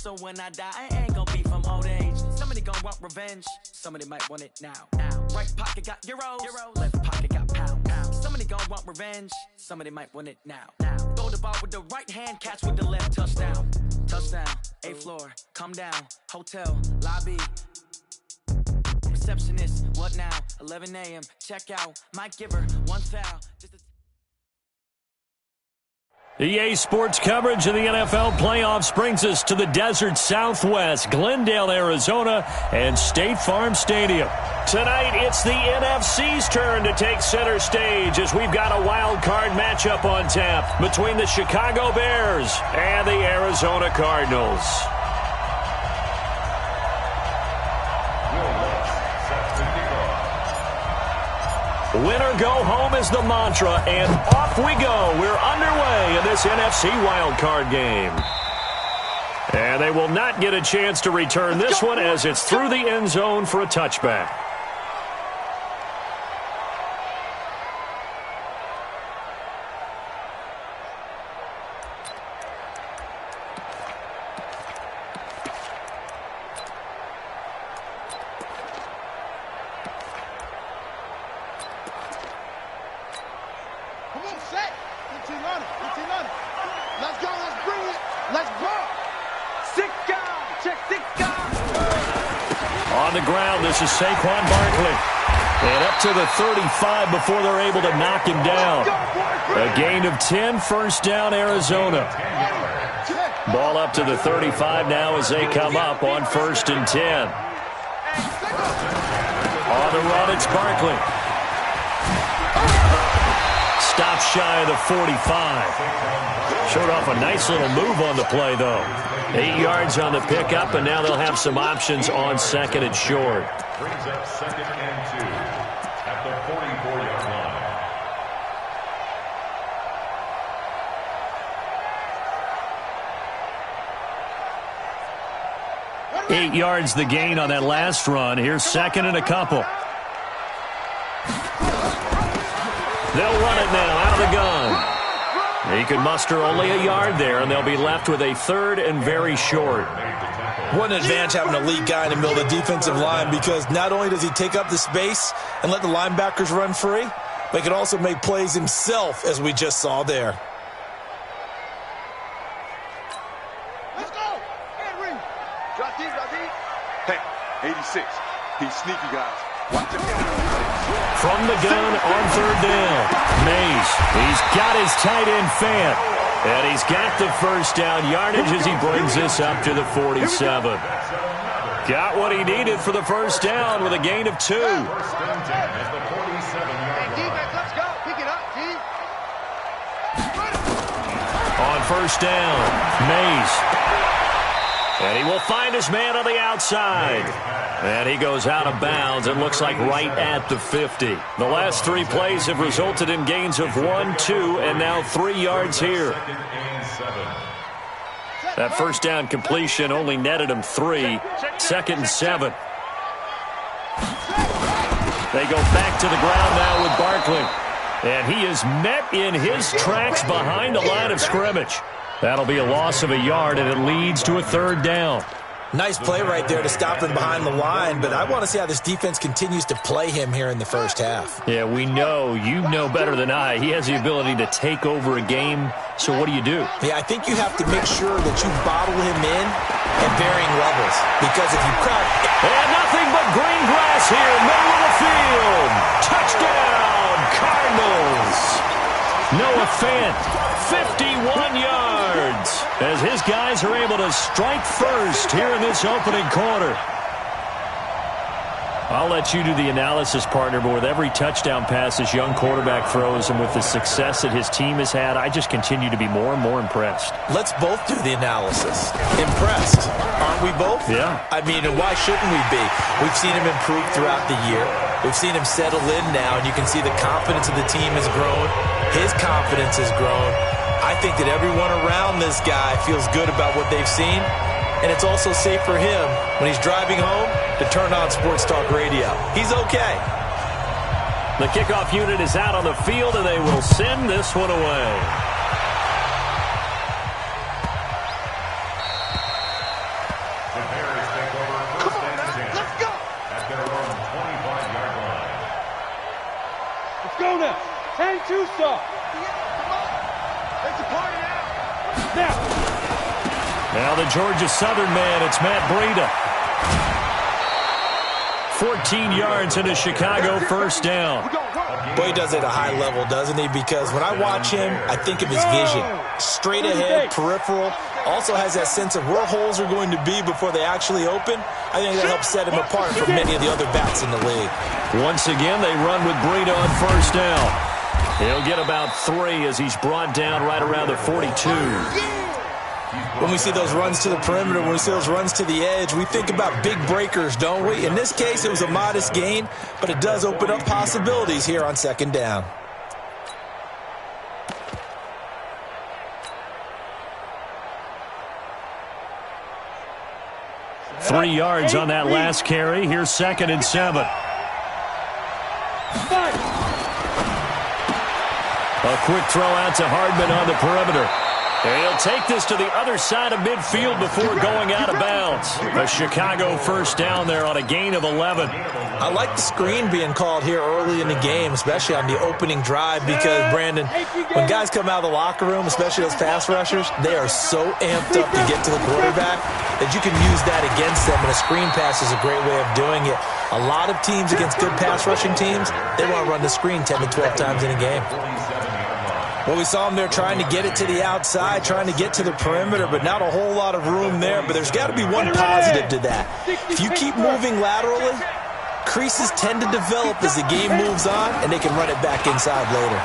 So when I die, I ain't gonna be from old age. Somebody gonna want revenge. Somebody might want it now. Right pocket got euros. Left pocket got pounds. Somebody gonna want revenge. Somebody might want it now. Throw the ball with the right hand, catch with the left. Touchdown. Touchdown. 8th floor. Come down. Hotel. Lobby. Receptionist. What now? 11 a.m. Check out. Might give her one foul. EA Sports coverage of the NFL playoffs brings us to the desert Southwest, Glendale, Arizona, and State Farm Stadium. Tonight, it's the NFC's turn to take center stage as we've got a wild card matchup on tap between the Chicago Bears and the Arizona Cardinals. Winner go home is the mantra, and off we go. We're underway in this NFC wildcard game. And they will not get a chance to return this one as it's through the end zone for a touchback. This is Saquon Barkley. And up to the 35 before they're able to knock him down. A gain of 10, first down, Arizona. Ball up to the 35 now as they come up on 1st and 10. On the run, it's Barkley. Stop shy of the 45. Showed off a nice little move on the play, though. 8 yards on the pickup, and now they'll have some options on 2nd and short. Brings up 2nd and 2 at the 44-yard line. 8 yards the gain on that last run. Here's 2nd and a couple. They'll run it now out of the gun. He could muster only a yard there, and they'll be left with a 3rd and very short. What an advantage having a lead guy in the middle of the defensive line, because not only does he take up the space and let the linebackers run free, but he can also make plays himself, as we just saw there. Let's go! Henry! Drop deep, drop deep. Hey, 86. He's sneaky, guys. Watch him. From the gun on 3rd down, Mays. He's got his tight end fan. And he's got the first down yardage as he brings this up to the 47. Got what he needed for the first down with a gain of 2. Hey, defense, let's go. Pick it up, G. On 1st down, Mays. And he will find his man on the outside. And he goes out of bounds, it looks like right at the 50. The last 3 plays have resulted in gains of 1, 2, and now 3 yards here. That first down completion only netted him 3. 2nd and 7. They go back to the ground now with Barkley. And he is met in his tracks behind the line of scrimmage. That'll be a loss of a yard, and it leads to a 3rd down. Nice play right there to stop him behind the line, but I want to see how this defense continues to play him here in the first half. Yeah, we know. You know better than I. He has the ability to take over a game, so what do you do? Yeah, I think you have to make sure that you bottle him in at varying levels, because if you crack... And nothing but green grass here, middle of the field. Touchdown, Cardinals. Noah Fant, 51 yards, as his guys are able to strike first here in this opening quarter. I'll let you do the analysis, partner, but with every touchdown pass this young quarterback throws and with the success that his team has had, I just continue to be more and more impressed. Let's both do the analysis. Impressed, aren't we both? Yeah. I mean, and why shouldn't we be? We've seen him improve throughout the year. We've seen him settle in now, and you can see the confidence of the team has grown. His confidence has grown. I think that everyone around this guy feels good about what they've seen. And it's also safe for him when he's driving home to turn on Sports Talk Radio. He's okay. The kickoff unit is out on the field, and they will send this one away. Now the Georgia Southern man, it's Matt Breida. 14 yards into Chicago, first down. Boy, he does it at a high level, doesn't he? Because when I watch him, I think of his vision. Straight ahead, peripheral. Also has that sense of where holes are going to be before they actually open. I think that helps set him apart from many of the other backs in the league. Once again, they run with Breida on first down. He'll get about 3 as he's brought down right around the 42. When we see those runs to the perimeter, when we see those runs to the edge, we think about big breakers, don't we? In this case, it was a modest gain, but it does open up possibilities here on second down. Three yards on that last carry. Here's 2nd and 7. A quick throw out to Hardman on the perimeter. And he'll take this to the other side of midfield before going out of bounds. A Chicago first down there on a gain of 11. I like the screen being called here early in the game, especially on the opening drive, because, Brandon, when guys come out of the locker room, especially those pass rushers, they are so amped up to get to the quarterback that you can use that against them, and a screen pass is a great way of doing it. A lot of teams against good pass rushing teams, they want to run the screen 10 to 12 times in a game. Well, we saw him there trying to get it to the outside, trying to get to the perimeter, but not a whole lot of room there. But there's got to be one positive to that. If you keep moving laterally, creases tend to develop as the game moves on, and they can run it back inside later.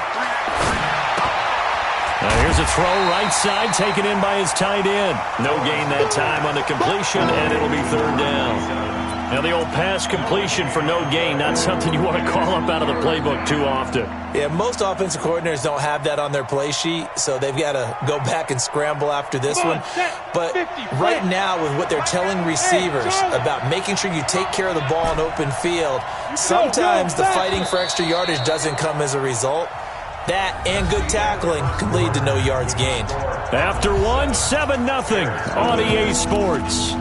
Here's a throw right side, taken in by his tight end. No gain that time on the completion, and it'll be third down. Now, the old pass completion for no gain, not something you want to call up out of the playbook too often. Yeah, most offensive coordinators don't have that on their play sheet, so they've got to go back and scramble after this one. But right now, with what they're telling receivers about making sure you take care of the ball in open field, sometimes the fighting for extra yardage doesn't come as a result. That and good tackling can lead to no yards gained. After 1, 7-0 on EA Sports.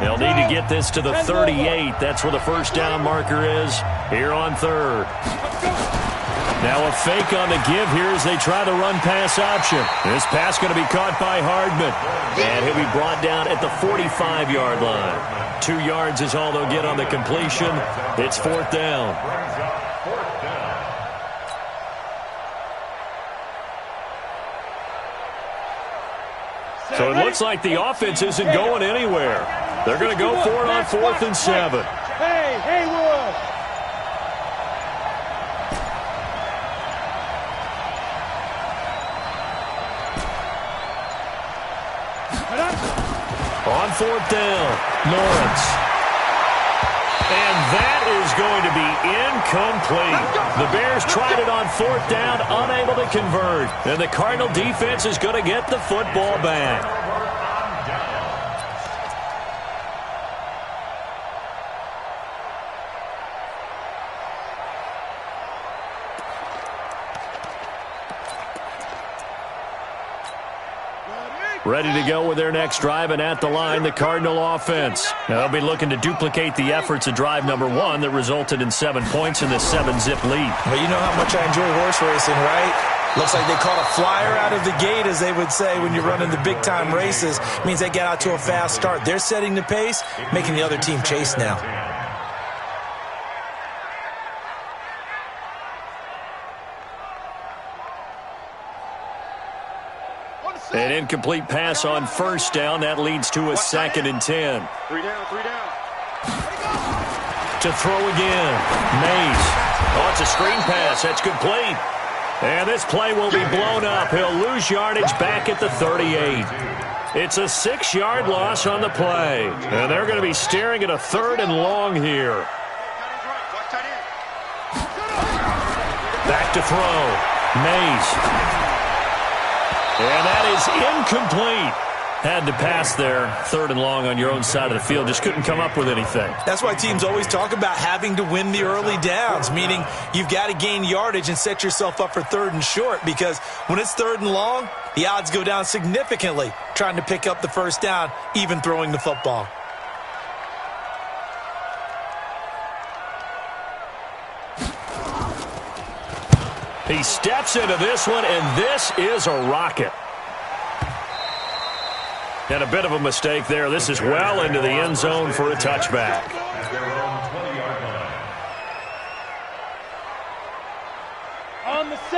They'll need to get this to the 38. That's where the first down marker is here on third. Now a fake on the give here as they try the run pass option. This pass going to be caught by Hardman. And he'll be brought down at the 45-yard line. 2 yards is all they'll get on the completion. It's fourth down. So it looks like the offense isn't going anywhere. They're going to go for it on 4th and 7. Hey, Haywood! On 4th down, Lawrence. And that is going to be incomplete. The Bears tried it on 4th down, unable to convert. And the Cardinal defense is going to get the football back. Ready to go with their next drive, and at the line, the Cardinal offense. Now, they'll be looking to duplicate the efforts of drive number 1 that resulted in 7 points in the 7-zip lead. Well, you know how much I enjoy horse racing, right? Looks like they caught a flyer out of the gate, as they would say when you're running the big-time races. It means they get out to a fast start. They're setting the pace, making the other team chase now. An incomplete pass on first down. That leads to a 2nd and 10. 3 down, 3 down. To throw again. Mays. Oh, it's a screen pass. That's complete. And this play will be blown up. He'll lose yardage back at the 38. It's a 6-yard loss on the play. And they're going to be staring at a 3rd and long here. Back to throw. Mays. And that is incomplete. Had to pass there, 3rd and long on your own side of the field. Just couldn't come up with anything. That's why teams always talk about having to win the early downs, meaning you've got to gain yardage and set yourself up for 3rd and short, because when it's 3rd and long, the odds go down significantly trying to pick up the first down, even throwing the football. He steps into this one, and this is a rocket. And a bit of a mistake there. This is well into the end zone for a touchback.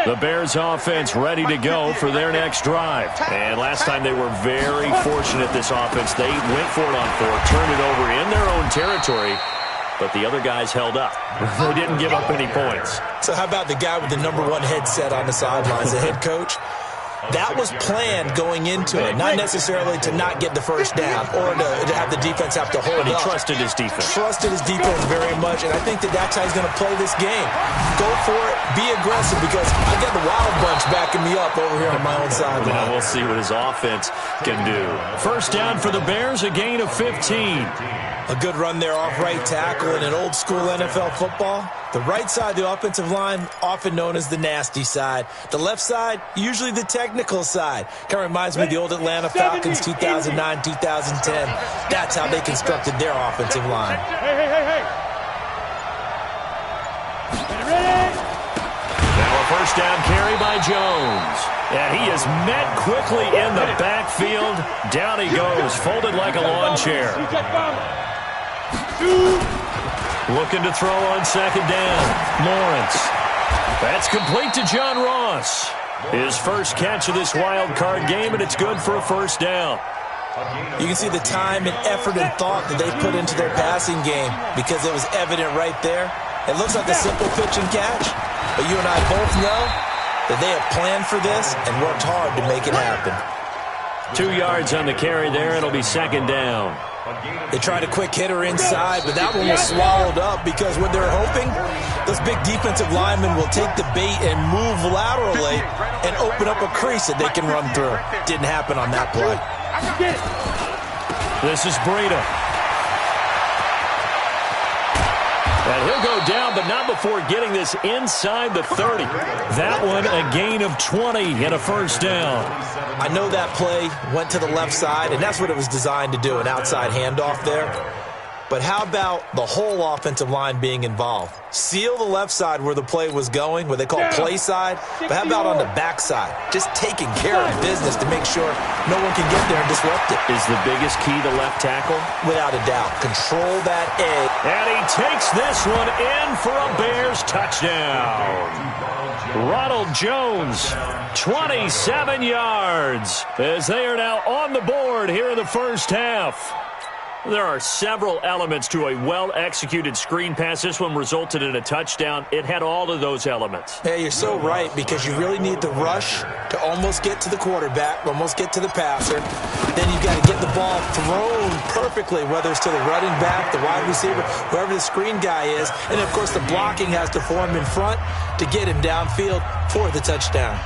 The Bears offense ready to go for their next drive. And last time they were very fortunate, this offense. They went for it on 4, turned it over in their own territory, but the other guys held up. They didn't give up any points. So how about the guy with the #1 headset on the sidelines, the head coach? That was planned going into it, not necessarily to not get the first down or to have the defense have to hold up. But he trusted his defense. Trusted his defense very much, and I think that's how he's going to play this game. Go for it, be aggressive, because I got the Wild Bunch backing me up over here on my own sideline. Now we'll see what his offense can do. First down for the Bears, a gain of 15. A good run there off right tackle in an old-school NFL football. The right side of the offensive line, often known as the nasty side. The left side, usually the technical side. Kind of reminds me of the old Atlanta Falcons 2009, 2010. That's how they constructed their offensive line. Now a first down carry by Jones. And he is met quickly in the backfield. Down he goes, folded like a lawn chair. Looking to throw on second down. Lawrence. That's complete to John Ross. His first catch of this wild card game, and it's good for a first down. You can see the time and effort and thought that they put into their passing game because it was evident right there. It looks like a simple pitch and catch, but you and I both know that they have planned for this and worked hard to make it happen. 2 yards on the carry there. It'll be second down. They tried a quick hitter inside, but that one was swallowed up because what they're hoping, those big defensive linemen will take the bait and move laterally and open up a crease that they can run through. Didn't happen on that play. This is Breida. And he'll go down, but not before getting this inside the 30. That one a gain of 20 and a first down. I know that play went to the left side, and that's what it was designed to do, an outside handoff there. But how about the whole offensive line being involved? Seal the left side where the play was going, what they call play side. But how about on the back side? Just taking care of business to make sure no one can get there and disrupt it. Is the biggest key to left tackle? Without a doubt. Control that edge. And he takes this one in for a Bears touchdown. Ronald Jones, 27 yards, as they are now on the board here in the first half. There are several elements to a well-executed screen pass. This one resulted in a touchdown. It had all of those elements. Yeah, you're so right, because you really need the rush to almost get to the quarterback, almost get to the passer. Then you've got to get the ball thrown perfectly, whether it's to the running back, the wide receiver, whoever the screen guy is. And, of course, the blocking has to form in front to get him downfield for the touchdown.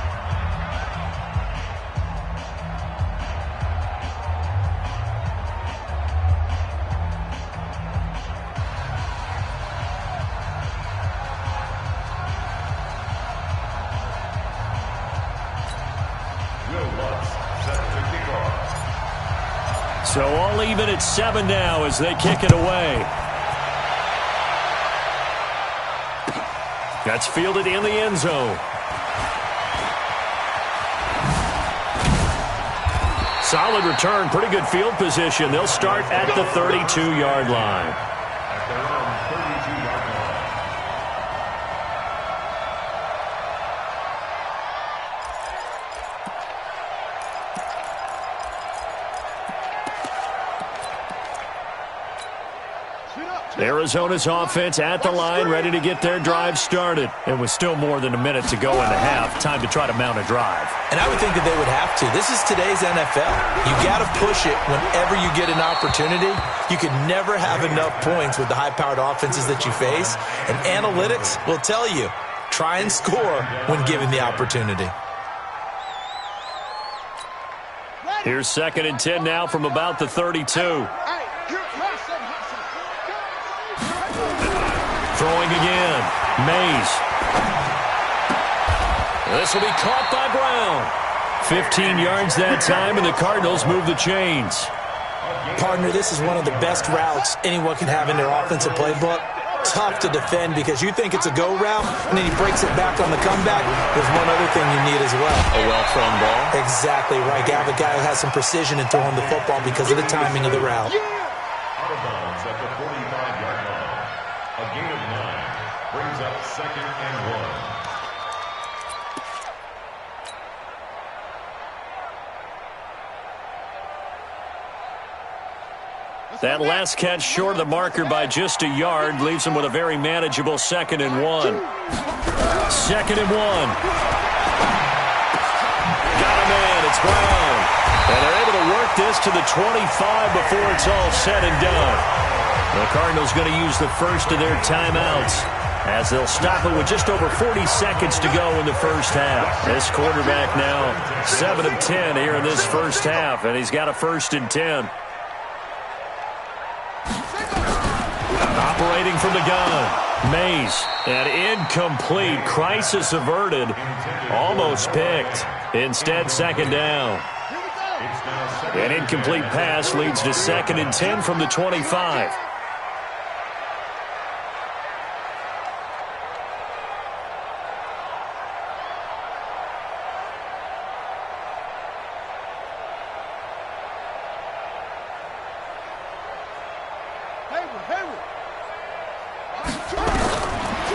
So all even at 7 now as they kick it away. That's fielded in the end zone. Solid return, pretty good field position. They'll start at the 32-yard line. Arizona's offense at the line, ready to get their drive started. And with still more than a minute to go in the half, time to try to mount a drive. And I would think that they would have to. This is today's NFL. You got to push it whenever you get an opportunity. You can never have enough points with the high-powered offenses that you face. And analytics will tell you, try and score when given the opportunity. Here's 2nd and 10 now from about the 32. Throwing again. Mays. This will be caught by Brown. 15 yards that time, and the Cardinals move the chains. Partner, this is one of the best routes anyone can have in their offensive playbook. tough to defend because you think it's a go route, and then he breaks it back on the comeback. There's one other thing you need as well. A well-thrown ball. Exactly right. You have a guy who has some precision in throwing the football because of the timing of the route. Out of bounds at the 45-yard line. A gain of 9 brings up 2nd and 1. That last catch short of the marker by just a yard leaves him with a very manageable 2nd and 1. 2nd and 1. Got a man. It's Brown. And they're able to work this to the 25 before it's all said and done. The Cardinals going to use the first of their timeouts as they'll stop it with just over 40 seconds to go in the first half. This quarterback now 7 of 10 here in this first half, and he's got a 1st and 10. Operating from the gun, Mays, and incomplete. Crisis averted. Almost picked. Instead, 2nd down. An incomplete pass leads to 2nd and 10 from the 25.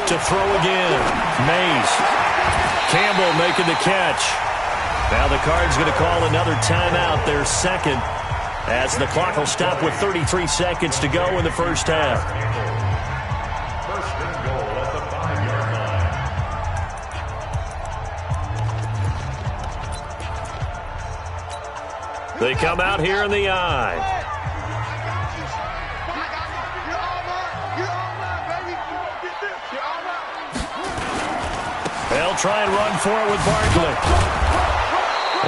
To throw again. Mays. Campbell making the catch. Now the Cards going to call another timeout, their 2nd, as the clock will stop with 33 seconds to go in the first half. 1st and goal at the 5-yard line. They come out here in the eye. They'll try and run for it with Barkley.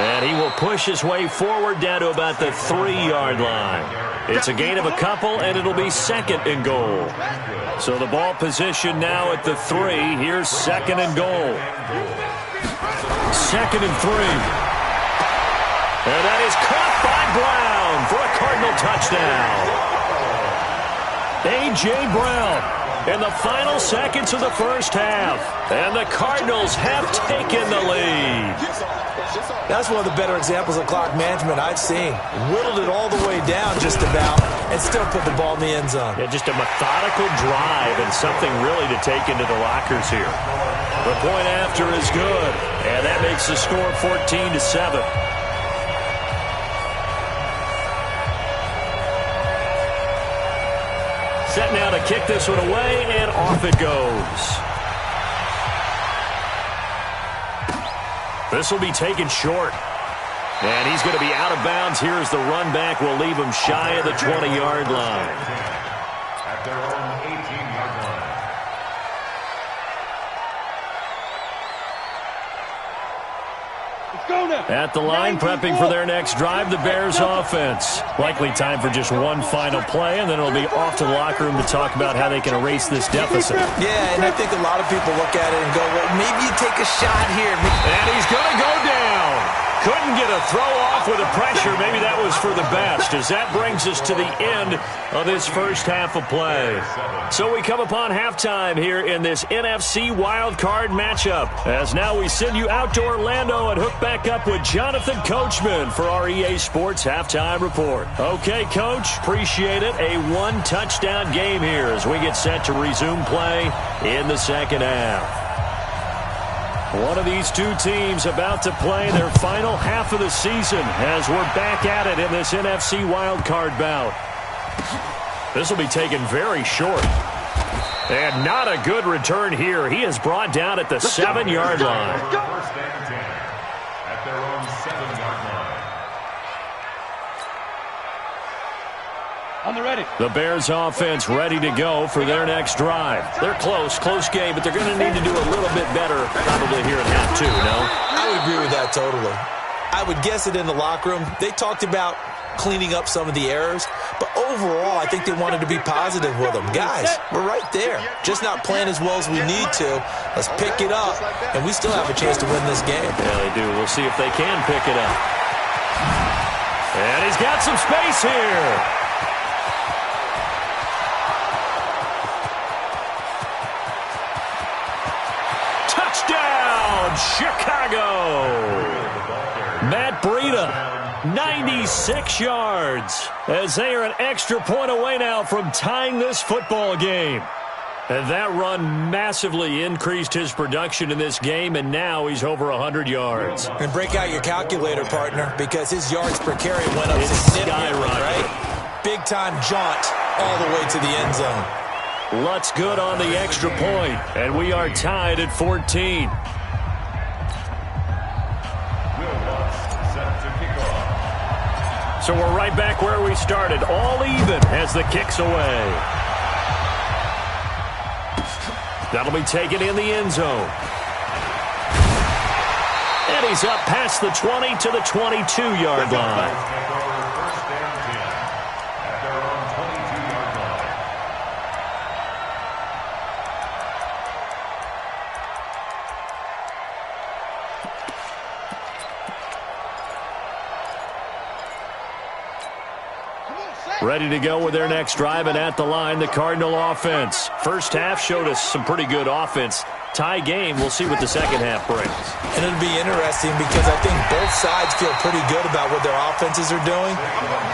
And he will push his way forward down to about the 3-yard line. It's a gain of a couple, and it'll be 2nd and goal. So the ball position now at the 3. Here's 2nd and goal. 2nd and 3. And that is caught by Brown for a Cardinal touchdown. A.J. Brown in the final seconds of the first half. And the Cardinals have taken the lead. That's one of the better examples of clock management I've seen. Whittled it all the way down just about and still put the ball in the end zone. Yeah, just a methodical drive and something really to take into the lockers here. The point after is good. And that makes the score 14-7. Set now to kick this one away, and off it goes. This will be taken short. And he's going to be out of bounds here as the run back will leave him shy of the 20-yard line. At their own 18-yard line. At the line, prepping for their next drive, the Bears offense. Likely time for just one final play, and then it'll be off to the locker room to talk about how they can erase this deficit. Yeah, and I think a lot of people look at it and go, well, maybe you take a shot here. And he's going to go down. Couldn't get a throw off with the pressure. Maybe that was for the best, as that brings us to the end of this first half of play. So we come upon halftime here in this NFC wildcard matchup, as now we send you out to Orlando and hook back up with Jonathan Coachman for our EA Sports Halftime Report. Okay, Coach, appreciate it. A one-touchdown game here as we get set to resume play in the second half. One of these two teams about to play their final half of the season as we're back at it in this NFC wildcard bout. This will be taken very short. And not a good return here. He is brought down at the 7-yard line. First and 10 at their own 7-yard line. On the ready. The Bears offense ready to go for their next drive. They're close game, but they're going to need to do a little bit better probably here in half two, no? I would agree with that totally. I would guess it in the locker room. They talked about cleaning up some of the errors, but overall, I think they wanted to be positive with them. Guys, we're right there. Just not playing as well as we need to. Let's pick it up, and we still have a chance to win this game. Yeah, they do. We'll see if they can pick it up. And he's got some space here. Touchdown, Chicago! Matt Breida, 96 yards, as they are an extra point away now from tying this football game. And that run massively increased his production in this game, and now he's over 100 yards. And break out your calculator, partner, because his yards per carry went up significantly, right? Big-time jaunt all the way to the end zone. Lutz good on the extra point, and we are tied at 14. So we're right back where we started, all even as the kick's away. That'll be taken in the end zone. And he's up past the 20 to the 22-yard line. Ready to go with their next drive, and at the line, the Cardinal offense. First half showed us some pretty good offense. Tie game, we'll see what the second half brings. And it'll be interesting because I think both sides feel pretty good about what their offenses are doing.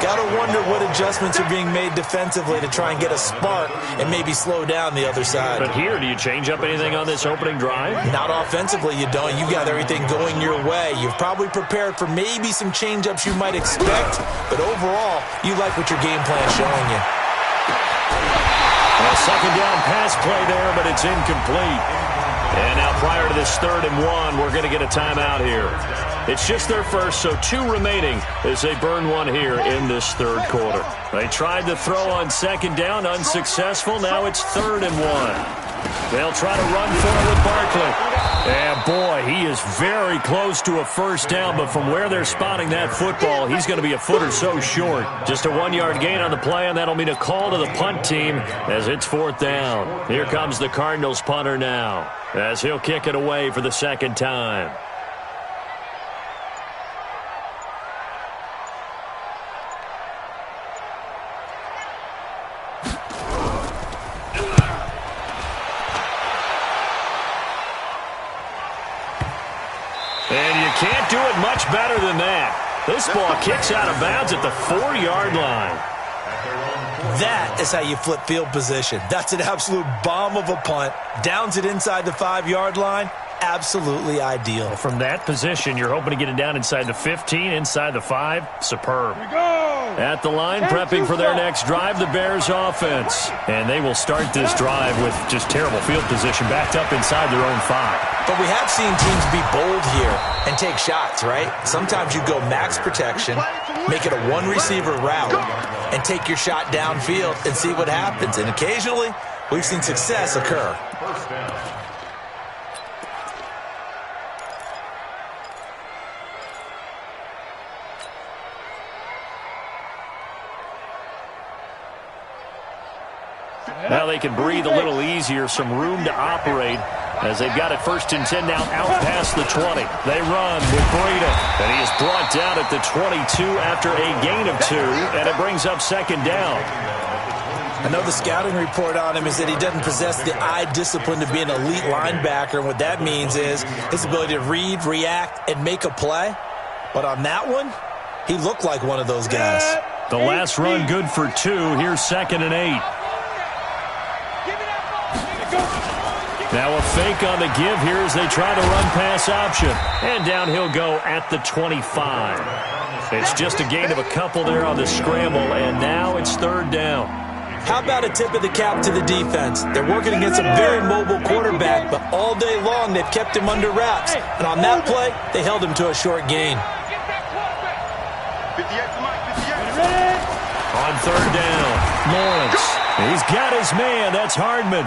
Got to wonder what adjustments are being made defensively to try and get a spark and maybe slow down the other side. But here, do you change up anything on this opening drive? Not offensively, you don't. You got everything going your way. You've probably prepared for maybe some change-ups you might expect, but overall, you like what your game plan is showing you. A second down pass play there, but it's incomplete. And now prior to this 3rd and 1, we're going to get a timeout here. It's just their first, so 2 remaining as they burn one here in this 3rd quarter. They tried to throw on 2nd down, unsuccessful. Now it's 3rd and 1. They'll try to run for it with Barkley. And boy, he is very close to a first down, but from where they're spotting that football, he's going to be a foot or so short. Just a 1-yard gain on the play, and that'll mean a call to the punt team as it's 4th down. Here comes the Cardinals punter now, as he'll kick it away for the 2nd time. And you can't do it much better than that. This ball kicks out of bounds at the 4-yard line. That is how you flip field position. That's an absolute bomb of a punt. Downs it inside the 5-yard line. Absolutely ideal. From that position, you're hoping to get it down inside the 15, inside the 5. Superb. At the line, prepping for their next drive, the Bears offense. And they will start this drive with just terrible field position, backed up inside their own 5. But we have seen teams be bold here and take shots, right? Sometimes you go max protection, make it a 1-receiver route, and take your shot downfield and see what happens. And occasionally, we've seen success occur. Now they can breathe a little easier, some room to operate as they've got it 1st and 10 now out past the 20. They run with Breida, and he is brought down at the 22 after a gain of 2, and it brings up 2nd down. I know the scouting report on him is that he doesn't possess the eye discipline to be an elite linebacker, and what that means is his ability to read, react, and make a play. But on that one, he looked like one of those guys. The last run good for 2. Here's 2nd and 8. Now a fake on the give here as they try to run pass option. And down he'll go at the 25. It's just a gain of a couple there on the scramble, and now it's 3rd down. How about a tip of the cap to the defense? They're working against a very mobile quarterback, but all day long they've kept him under wraps. And on that play, they held him to a short gain. On 3rd down, Lawrence. He's got his man. That's Hardman.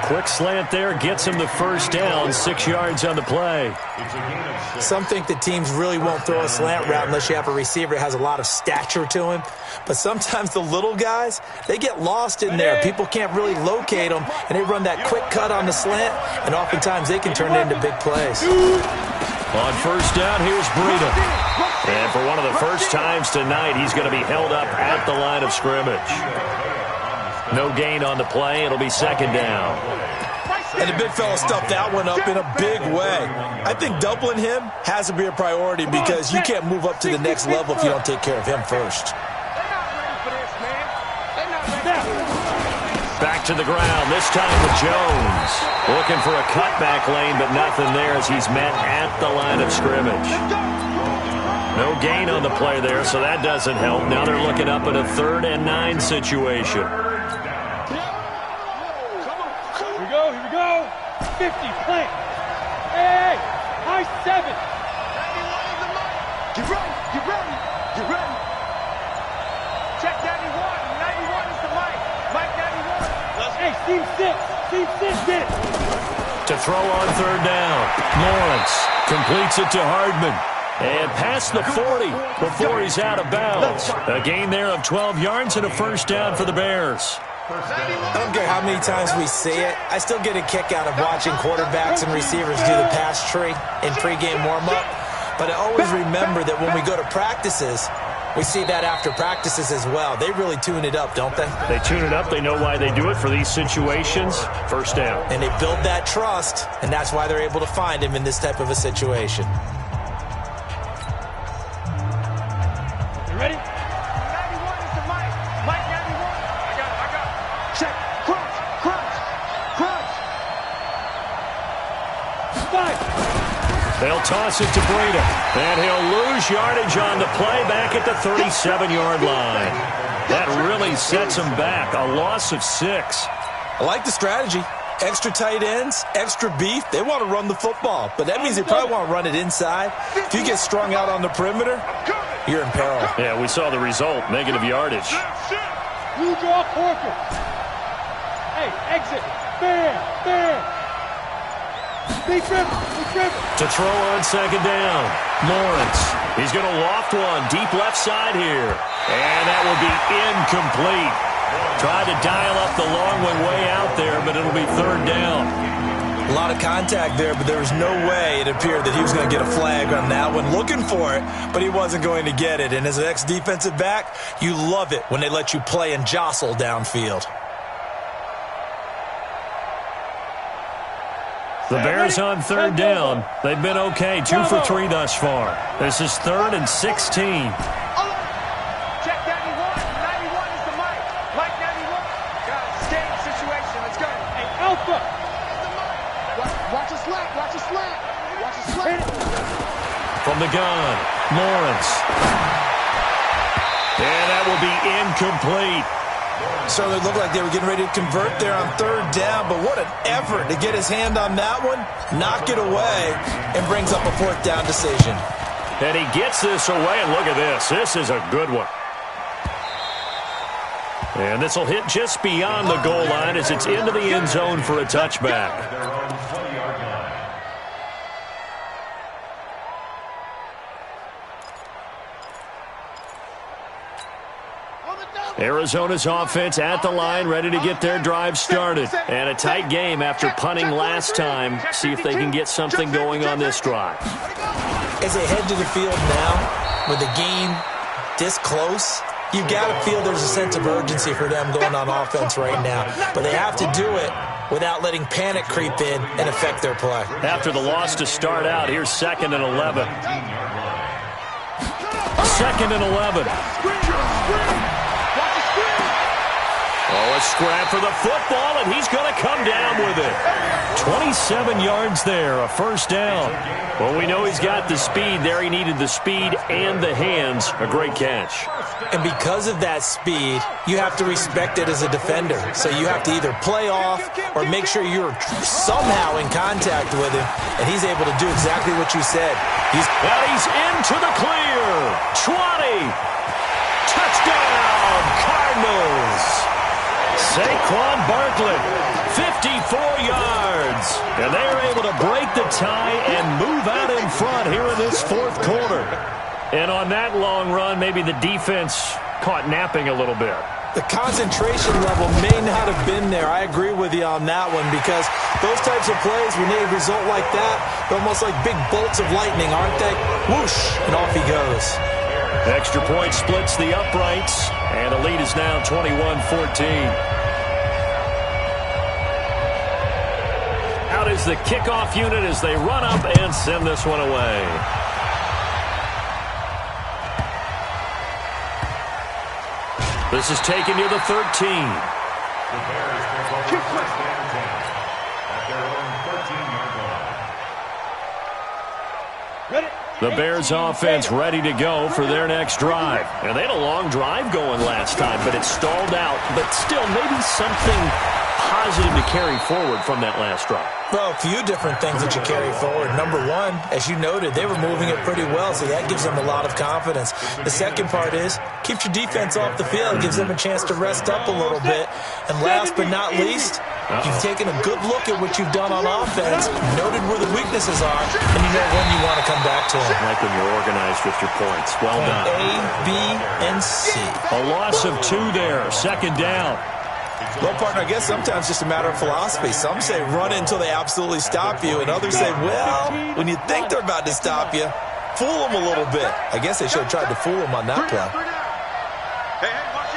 Quick slant there, gets him the 1st down, 6 yards on the play. Some think that teams really won't throw a slant route unless you have a receiver that has a lot of stature to him. But sometimes the little guys, they get lost in there. People can't really locate them, and they run that quick cut on the slant, and oftentimes they can turn it into big plays. On 1st down, here's Breida. And for one of the first times tonight, he's going to be held up at the line of scrimmage. No gain on the play. It'll be second down. And the big fella stuffed that one up in a big way. I think doubling him has to be a priority because you can't move up to the next level if you don't take care of him first. Back to the ground, this time with Jones. Looking for a cutback lane, but nothing there as he's met at the line of scrimmage. No gain on the play there, so that doesn't help. Now they're looking up at a 3rd and 9 situation. Here we go. 50, plant. Hey, high 7. Get ready, get ready, get ready. Check 91. 91 is the mic. Mike 91. Hey, team 6, get it. To throw on 3rd down. Lawrence completes it to Hardman. And past the 40 before he's out of bounds. A gain there of 12 yards and a first down for the Bears. I don't care how many times we see it. I still get a kick out of watching quarterbacks and receivers do the pass tree in pregame warm-up. But I always remember that when we go to practices, we see that after practices as well. They really tune it up, don't they? They tune it up. They know why they do it for these situations. First down. And they build that trust, and that's why they're able to find him in this type of a situation. You ready? 91 is the mic. Mike 91. I got it. Check. Crunch. 5. They'll toss it to Breida. And he'll lose yardage on the play back at the 37-yard line. That really sets him back. A loss of 6. I like the strategy. Extra tight ends, extra beef. They want to run the football, but that means they probably want to run it inside. If you get strung out on the perimeter, you're in peril. Yeah, we saw the result. Negative yardage. You draw Corker. Hey, exit. Bam. Big trip. To throw on 2nd down. Lawrence. He's going to loft one deep left side here. And that will be incomplete. Tried to dial up the long one way out there, but it'll be 3rd down. A lot of contact there, but there was no way it appeared that he was going to get a flag on that one. Looking for it, but he wasn't going to get it. And as an ex-defensive back, you love it when they let you play and jostle downfield. The Bears on 3rd down. They've been okay. 2 for 3 thus far. This is 3rd and 16. Check 91. 91 is the mic. Mike 91. Got it. Stay situation. Let's go. Hey, Alpha. Watch a slant. From the gun, Lawrence. And that will be incomplete. So it looked like they were getting ready to convert there on 3rd down, but what an effort to get his hand on that one, knock it away, and brings up a 4th down decision. And he gets this away, and look at this. This is a good one. And this will hit just beyond the goal line as it's into the end zone for a touchback. Arizona's offense at the line, ready to get their drive started. And a tight game after punting last time. See if they can get something going on this drive. As they head to the field now, with the game this close, you've got to feel there's a sense of urgency for them going on offense right now. But they have to do it without letting panic creep in and affect their play. After the loss to start out, here's 2nd and 11. 2nd and 11. Oh, a scrap for the football, and he's going to come down with it. 27 yards there, a first down. Well, we know he's got the speed there. He needed the speed and the hands. A great catch. And because of that speed, you have to respect it as a defender. So you have to either play off or make sure you're somehow in contact with him, and he's able to do exactly what you said. He's into the clear. 20. Touchdown, Cardinals. Saquon Barkley, 54 yards. And they're able to break the tie and move out in front here in this 4th quarter. And on that long run, maybe the defense caught napping a little bit. The concentration level may not have been there. I agree with you on that one because those types of plays, when they result like that, they're almost like big bolts of lightning, aren't they? Whoosh, and off he goes. Extra point splits the uprights, and the lead is now 21-14. is the kickoff unit as they run up and send this one away. This is taken near the 13. The Bears take over first and 10 at their own 13-yard line. Ready? The Bears offense ready to go for their next drive. And they had a long drive going last time, but it stalled out. But still, maybe something positive to carry forward from that last drive. Well, a few different things that you carry forward. Number one, as you noted, they were moving it pretty well, so that gives them a lot of confidence. The second part is, keeps your defense off the field, gives them a chance to rest up a little bit. And last but not least, you've taken a good look at what you've done on offense, noted where the weaknesses are, and you know when you want to come back to them. Like when you're organized with your points. Well done. A, B, and C. A loss of 2 there. Second down. Well, partner, I guess sometimes it's just a matter of philosophy. Some say run until they absolutely stop you, and others say, well, when you think they're about to stop you, fool them a little bit. I guess they should have tried to fool them on that play. Hey, watch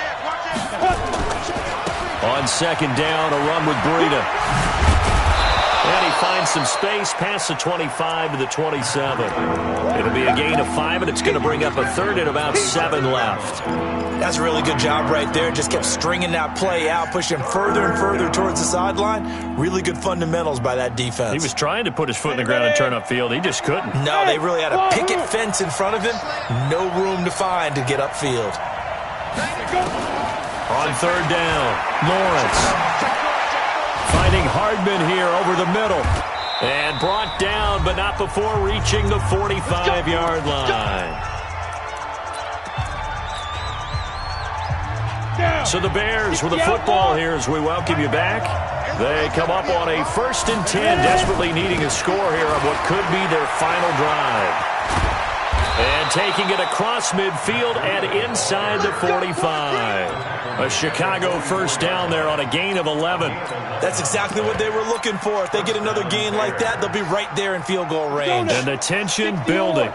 it. On second down, a run with Breida. And he finds some space past the 25 to the 27. It'll be a gain of 5, and it's going to bring up a third and about 7 left. That's a really good job right there. Just kept stringing that play out, pushing further and further towards the sideline. Really good fundamentals by that defense. He was trying to put his foot in the ground and turn upfield. He just couldn't. No, they really had a picket fence in front of him. No room to find to get upfield. On third down, Lawrence finding Hardman here over the middle. And brought down, but not before reaching the 45-yard line. So the Bears with the football here as we welcome you back. They come up on a 1st and 10, desperately needing a score here on what could be their final drive. And taking it across midfield and inside the 45. A Chicago first down there on a gain of 11. That's exactly what they were looking for. If they get another gain like that, they'll be right there in field goal range. And the tension building.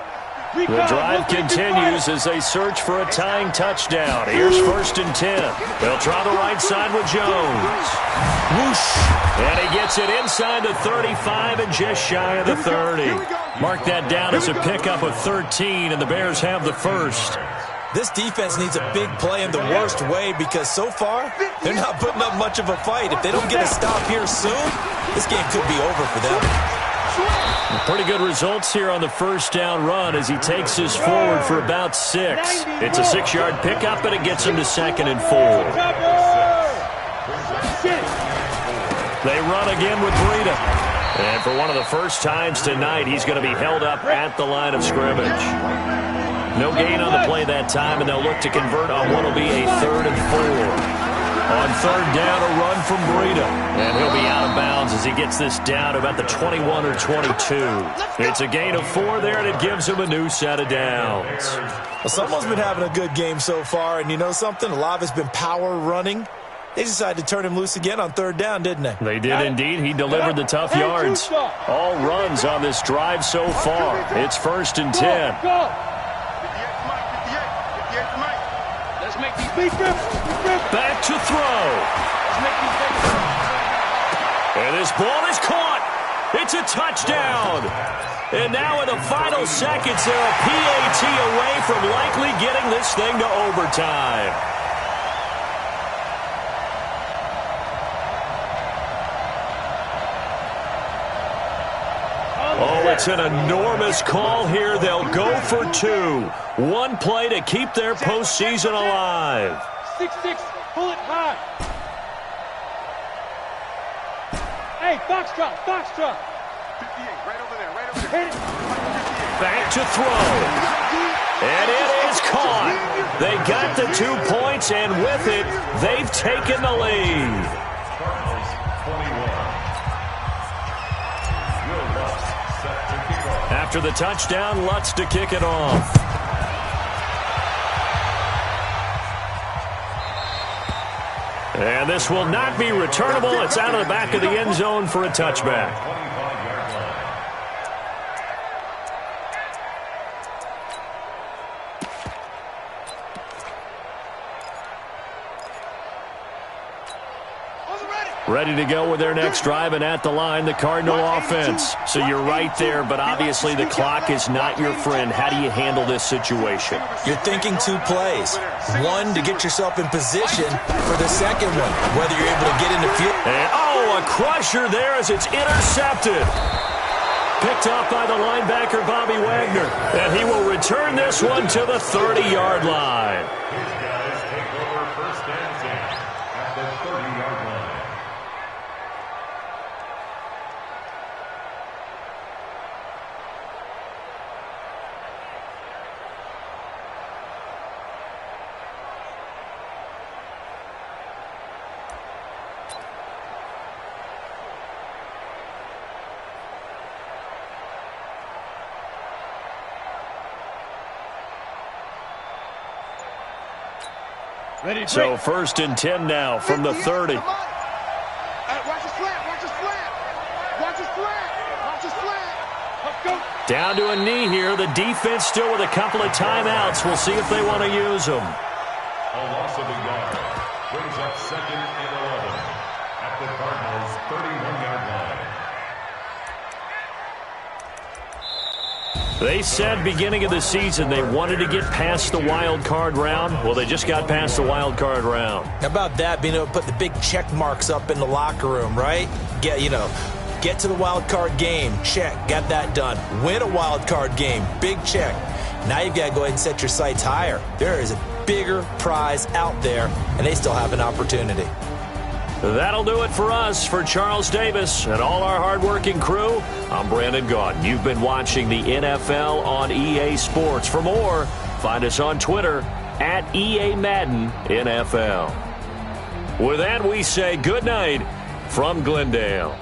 The drive continues as they search for a tying touchdown. Here's 1st and 10. They'll try the right side with Jones. Whoosh. And he gets it inside the 35 and just shy of the 30. Mark that down as a pickup of 13, and the Bears have the first. This defense needs a big play in the worst way because so far, they're not putting up much of a fight. If they don't get a stop here soon, this game could be over for them. Pretty good results here on the first down run as he takes this forward for about 6. It's a 6-yard pickup, and it gets him to 2nd and 4. They run again with Breida. And for one of the first times tonight, he's going to be held up at the line of scrimmage. No gain on the play that time, and they'll look to convert on what will be a 3rd and 4. On third down, a run from Breida. And he'll be out of bounds as he gets this down about the 21 or 22. It's a gain of 4 there, and it gives him a new set of downs. Well, someone's been having a good game so far, and you know something? A lot of it's been power running. They decided to turn him loose again on third down, didn't they? They did indeed. He delivered the tough yards. All runs on this drive so far. It's 1st and 10. Let's make these big rips. Back to throw. And this ball is caught. It's a touchdown. And now in the final seconds, they're a PAT away from likely getting this thing to overtime. Oh, it's an enormous call here. They'll go for 2. One play to keep their postseason alive. 6-6, pull it high. Hey, foxtrot. 58, right over there. Hit it. Back to throw. And it is caught. They got the 2 points, and with it, they've taken the lead. After the touchdown, Lutz to kick it off. And this will not be returnable. It's out of the back of the end zone for a touchback. Ready to go with their next drive, and at the line, the Cardinal offense. So you're right there, but obviously the clock is not your friend. How do you handle this situation? You're thinking 2 plays. One, to get yourself in position for the second one, whether you're able to get into field. And, a crusher there as it's intercepted. Picked off by the linebacker, Bobby Wagner. And he will return this one to the 30-yard line. His guys take over first and 10 at the 30-yard line. So 1st and 10 now from the 30. Watch his flat. Watch his flat. Watch his flat. Watch his flat. Let's go. Down to a knee here. The defense still with a couple of timeouts. We'll see if they want to use them. A loss of a yard brings up 2nd and 11 at the Cardinals' 31-yard line. They said beginning of the season they wanted to get past the wild card round. Well, they just got past the wild card round. How about that, being able to put the big check marks up in the locker room, right? Get to the wild card game, check, got that done. Win a wild card game, big check. Now you've got to go ahead and set your sights higher. There is a bigger prize out there, and they still have an opportunity. That'll do it for us. For Charles Davis and all our hardworking crew, I'm Brandon Gaudin. You've been watching the NFL on EA Sports. For more, find us on Twitter at EA Madden NFL. With that, we say good night from Glendale.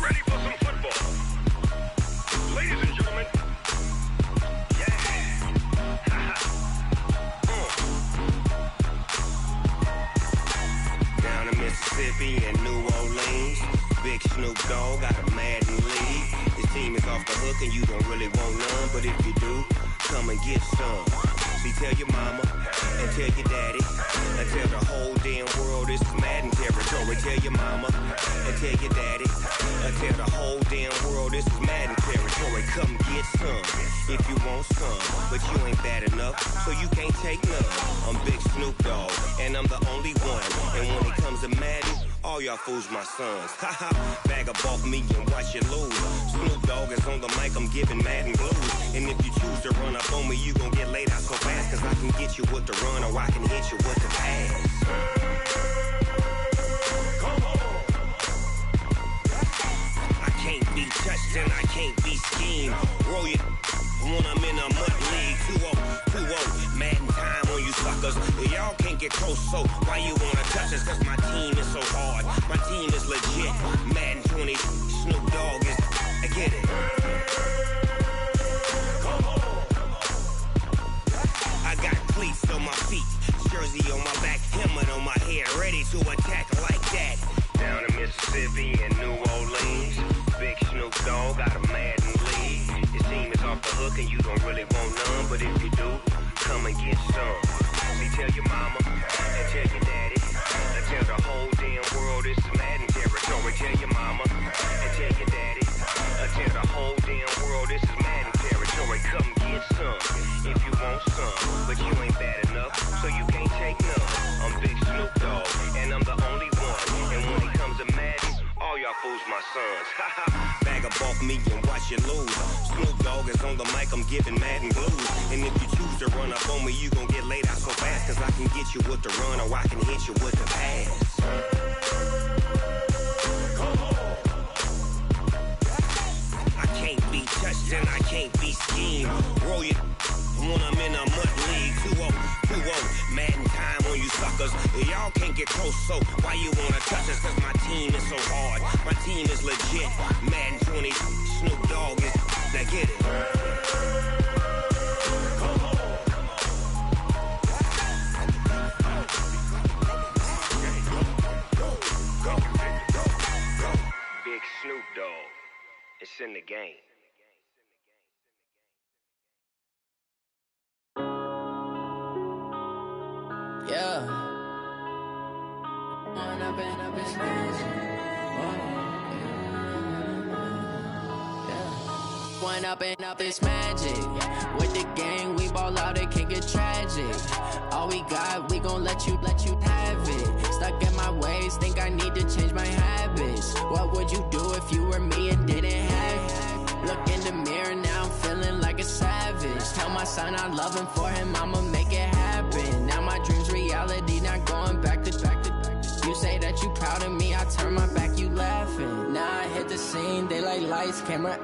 ready for some football? Ladies and gentlemen, down in Mississippi and New Orleans, Big Snoop Dogg got a Madden league. His team is off the hook and you don't really want none, but if you do, come and get some. See, tell your mama and tell your daddy and tell the whole damn world this is Madden territory. Tell your mama and tell your daddy and tell the whole damn world this is Madden territory. Come get some if you want some, but you ain't bad enough, so you can't take none. I'm Big Snoop Dogg and I'm the only one, and when it comes to Madden, all y'all fools my sons. Haha, bag up off me and watch you lose. Snoop Dogg is on the mic, I'm giving Madden blues. And if you choose to run up on me, you gon' get laid out so fast, cause I can get you with the run or I can hit you with the pass. Come on. I can't be touched and I can't be schemed. Roll it when I'm in a mud league. 2-0, Madden time on you suckers. Y'all can't get close, so why you wanna touch us? Cause my team is so hard, my team is legit. Madden 20, Snoop Dogg is, I get it. Come on. I got cleats on my feet, jersey on my back, helmet on my head, ready to attack like that. Down in Mississippi and New Orleans, Big Snoop Dogg got a Madden league. His team is off the hook and you don't really want none, but if you do, come and get some. See, tell your mama and tell your daddy and tell the whole damn world this is Madden territory. Tell your mama and tell your daddy and tell the whole damn world this is Madden territory. Come get some if you want some, but you ain't bad enough, so you can't take none. I'm Big Snoop Dogg and I'm the only one, and when it comes to Madden, all y'all fools my sons. Bag up off me and watch you lose. Snoop Dogg is on the mic, I'm giving Madden blues. And if you choose to run up on me, you gon' get laid out so fast, cause I can get you with the run or I can hit you with the pass. Come on. I can't be touched and I can't be schemed. Roll it when I'm in a mud league. 2-0, Madden time on you suckers. Y'all can't get close, so why you wanna touch us? Cause my team is so hard, my team is legit. Madden 20, Snoop Dogg is, now get it. Come on. Go. Big Snoop Dogg, it's in the game. Yeah. One up and up, it's magic. With the gang, we ball out, it can get tragic. All we got, we gon' let you have it. Stuck in my ways, think I need to change my habits. What would you do if you were me and didn't have it? Look in the mirror, now I'm feeling like a savage. Tell my son I love him, for him I'ma make it happen. Now my dream's reality, not going back to. You say that you proud of me, I turn my back, you laughing. Now I hit the scene, they like lights, camera.